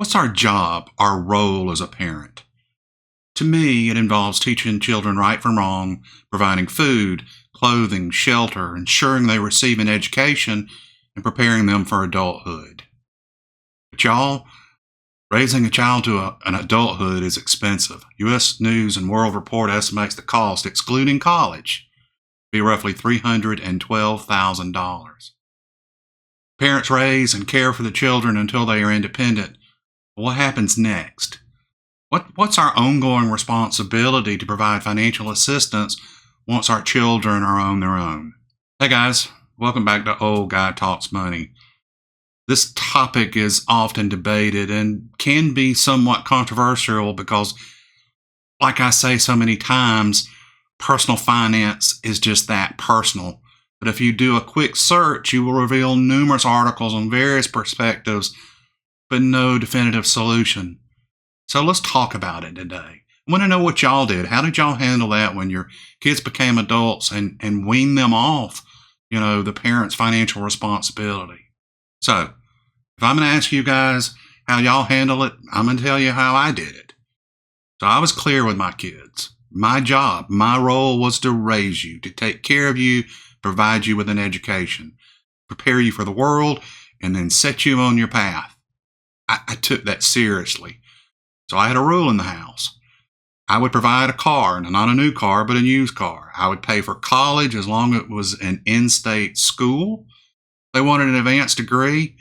What's our job, our role as a parent? To me, it involves teaching children right from wrong, providing food, clothing, shelter, ensuring they receive an education, and preparing them for adulthood. But y'all, raising a child to an adulthood is expensive. U.S. News and World Report estimates the cost, excluding college, to be roughly $312,000. Parents raise and care for the children until they are independent. What happens next? What's our ongoing responsibility to provide financial assistance once our children are on their own? Hey guys, welcome back to Old Guy Talks Money. This topic is often debated and can be somewhat controversial because, like I say so many times, personal finance is just that, personal. But if you do a quick search, you will reveal numerous articles on various perspectives, but no definitive solution. So let's talk about it today. I want to know what y'all did. How did y'all handle that when your kids became adults and wean them off, the parents' financial responsibility? So if I'm going to ask you guys how y'all handle it, I'm going to tell you how I did it. So I was clear with my kids. My job, my role was to raise you, to take care of you, provide you with an education, prepare you for the world, and then set you on your path. I took that seriously. So I had a rule in the house. I would provide a car, and not a new car, but a used car. I would pay for college as long as it was an in-state school. If they wanted an advanced degree,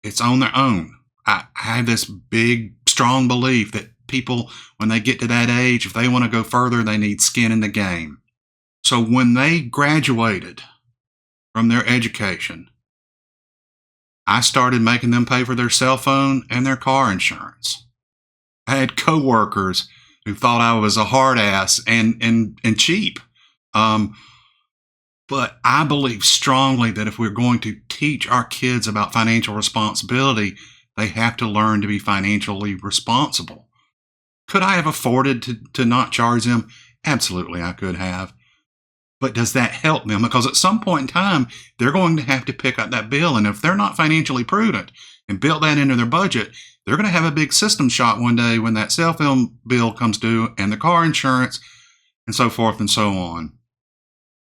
it's on their own. I have this big, strong belief that people, when they get to that age, if they want to go further, they need skin in the game. So when they graduated from their education, I started making them pay for their cell phone and their car insurance. I had coworkers who thought I was a hard ass and cheap. But I believe strongly that if we're going to teach our kids about financial responsibility, they have to learn to be financially responsible. Could I have afforded to not charge them? Absolutely, I could have. But does that help them? Because at some point in time, they're going to have to pick up that bill. And if they're not financially prudent and build that into their budget, they're going to have a big system shock one day when that cell phone bill comes due and the car insurance and so forth and so on.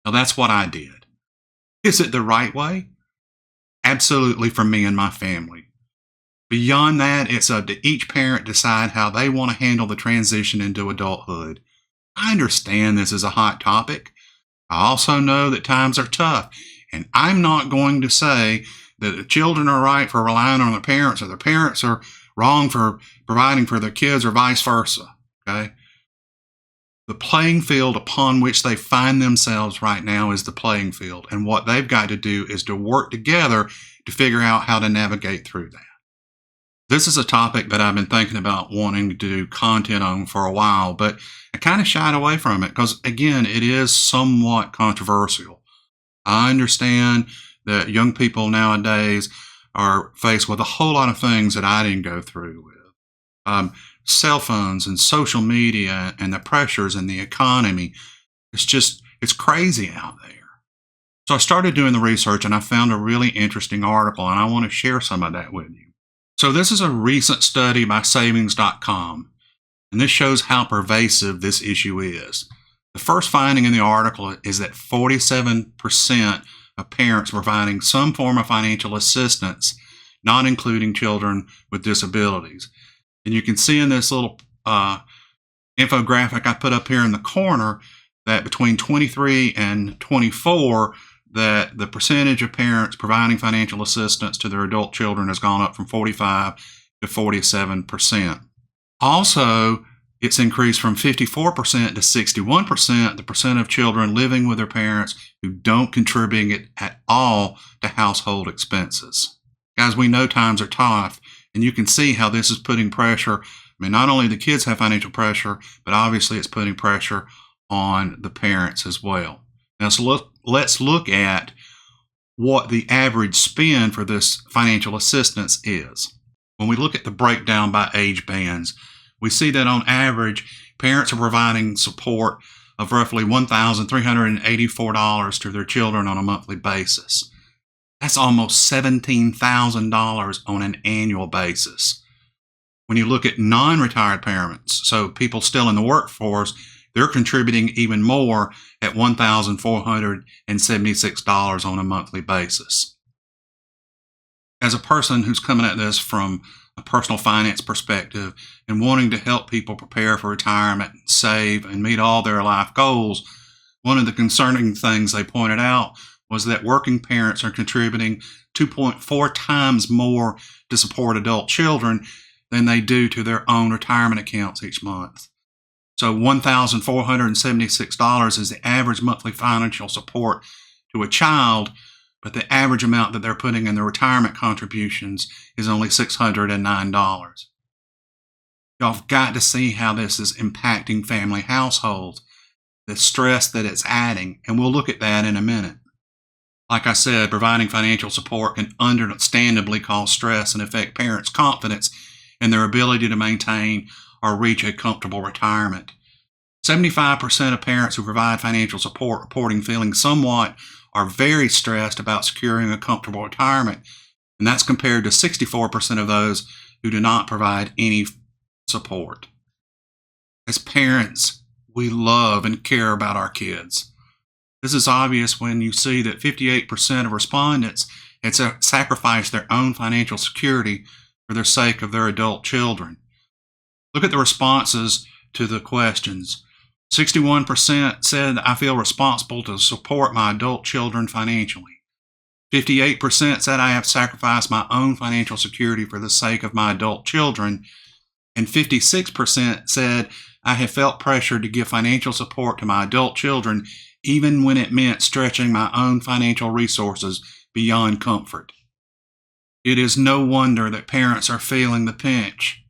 Now, that's what I did. Is it the right way? Absolutely, for me and my family. Beyond that, it's up to each parent to decide how they want to handle the transition into adulthood. I understand this is a hot topic. I also know that times are tough, and I'm not going to say that the children are right for relying on their parents or the parents are wrong for providing for their kids or vice versa, okay? The playing field upon which they find themselves right now is the playing field, and what they've got to do is to work together to figure out how to navigate through that. This is a topic that I've been thinking about wanting to do content on for a while, but I kind of shied away from it because, again, it is somewhat controversial. I understand that young people nowadays are faced with a whole lot of things that I didn't go through with. Cell phones and social media and the pressures and the economy. It's crazy out there. So I started doing the research and I found a really interesting article, and I want to share some of that with you. So this is a recent study by savings.com, and this shows how pervasive this issue is. The first finding in the article is that 47% of parents providing some form of financial assistance, not including children with disabilities. And you can see in this little infographic I put up here in the corner that between 23 and 24, that the percentage of parents providing financial assistance to their adult children has gone up from 45 to 47%. Also, it's increased from 54% to 61%, the percent of children living with their parents who don't contribute at all to household expenses. Guys, we know times are tough, and you can see how this is putting pressure. Not only the kids have financial pressure, but obviously it's putting pressure on the parents as well. Now, so let's look at what the average spend for this financial assistance is. When we look at the breakdown by age bands, we see that on average, parents are providing support of roughly $1,384 to their children on a monthly basis. That's almost $17,000 on an annual basis. When you look at non-retired parents, so people still in the workforce, they're contributing even more at $1,476 on a monthly basis. As a person who's coming at this from a personal finance perspective and wanting to help people prepare for retirement, save, and meet all their life goals, one of the concerning things they pointed out was that working parents are contributing 2.4 times more to support adult children than they do to their own retirement accounts each month. So $1,476 is the average monthly financial support to a child, but the average amount that they're putting in their retirement contributions is only $609. Y'all have got to see how this is impacting family households, the stress that it's adding, and we'll look at that in a minute. Like I said, providing financial support can understandably cause stress and affect parents' confidence in their ability to maintain or reach a comfortable retirement. 75% of parents who provide financial support reporting feeling somewhat or very stressed about securing a comfortable retirement, and that's compared to 64% of those who do not provide any support. As parents, we love and care about our kids. This is obvious when you see that 58% of respondents had sacrificed their own financial security for the sake of their adult children. Look at the responses to the questions. 61% said, I feel responsible to support my adult children financially. 58% said, I have sacrificed my own financial security for the sake of my adult children. And 56% said, I have felt pressure to give financial support to my adult children, even when it meant stretching my own financial resources beyond comfort. It is no wonder that parents are feeling the pinch.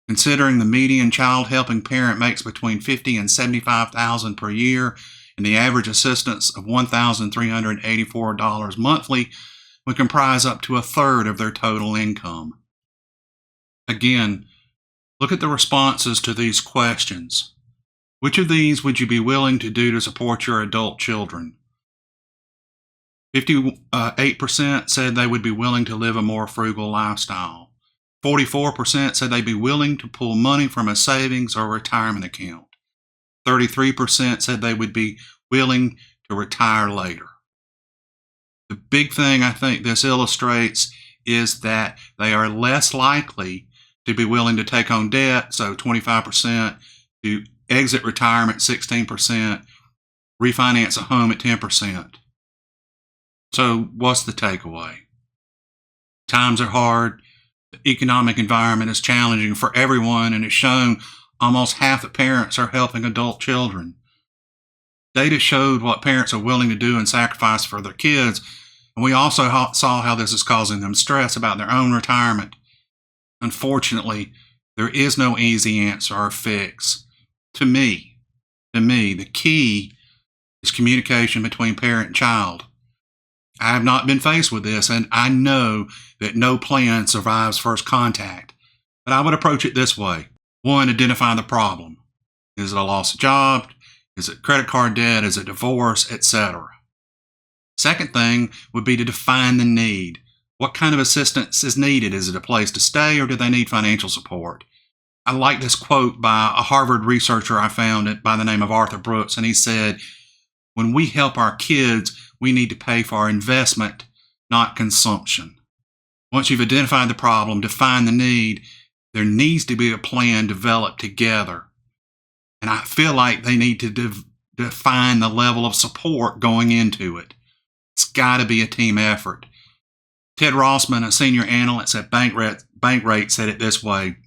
Considering the median child helping parent makes between $50,000 and $75,000 per year, and the average assistance of $1,384 monthly would comprise up to a third of their total income. Again, look at the responses to these questions. Which of these would you be willing to do to support your adult children? 58% said they would be willing to live a more frugal lifestyle. 44% said they'd be willing to pull money from a savings or retirement account. 33% said they would be willing to retire later. The big thing I think this illustrates is that they are less likely to be willing to take on debt, so 25%, to exit retirement 16%, refinance a home at 10%. So what's the takeaway? Times are hard. The economic environment is challenging for everyone, and it's shown almost half the parents are helping adult children. Data showed what parents are willing to do and sacrifice for their kids, and we also saw how this is causing them stress about their own retirement. Unfortunately, there is no easy answer or fix. To me, the key is communication between parent and child. I have not been faced with this, and I know that no plan survives first contact. But I would approach it this way. 1, identify the problem. Is it a loss of job? Is it credit card debt? Is it divorce, etc.? Second thing would be to define the need. What kind of assistance is needed? Is it a place to stay, or do they need financial support? I like this quote by a Harvard researcher I found by the name of Arthur Brooks, and he said, when we help our kids, we need to pay for our investment, not consumption. Once you've identified the problem, defined the need, there needs to be a plan developed together. And I feel like they need to define the level of support going into it. It's got to be a team effort. Ted Rossman, a senior analyst at Bankrate, said it this way.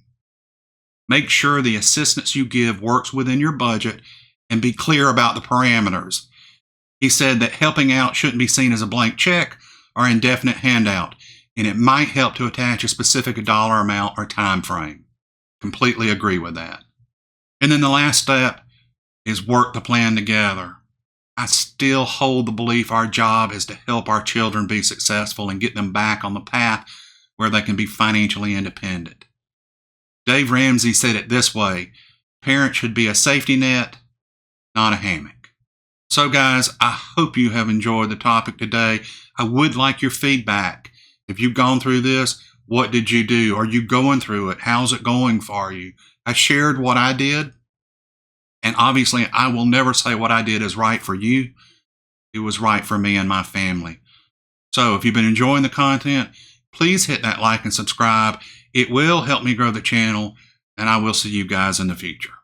Make sure the assistance you give works within your budget and be clear about the parameters. He said that helping out shouldn't be seen as a blank check or indefinite handout, and it might help to attach a specific dollar amount or time frame. Completely agree with that. And then the last step is work the plan together. I still hold the belief our job is to help our children be successful and get them back on the path where they can be financially independent. Dave Ramsey said it this way, parents should be a safety net, not a hammock. So guys, I hope you have enjoyed the topic today. I would like your feedback. If you've gone through this, What did you do? Are you going through it? How's it going for you? I shared what I did. And obviously, I will never say what I did is right for you. It was right for me and my family. So if you've been enjoying the content, please hit that like and subscribe. It will help me grow the channel, and I will see you guys in the future.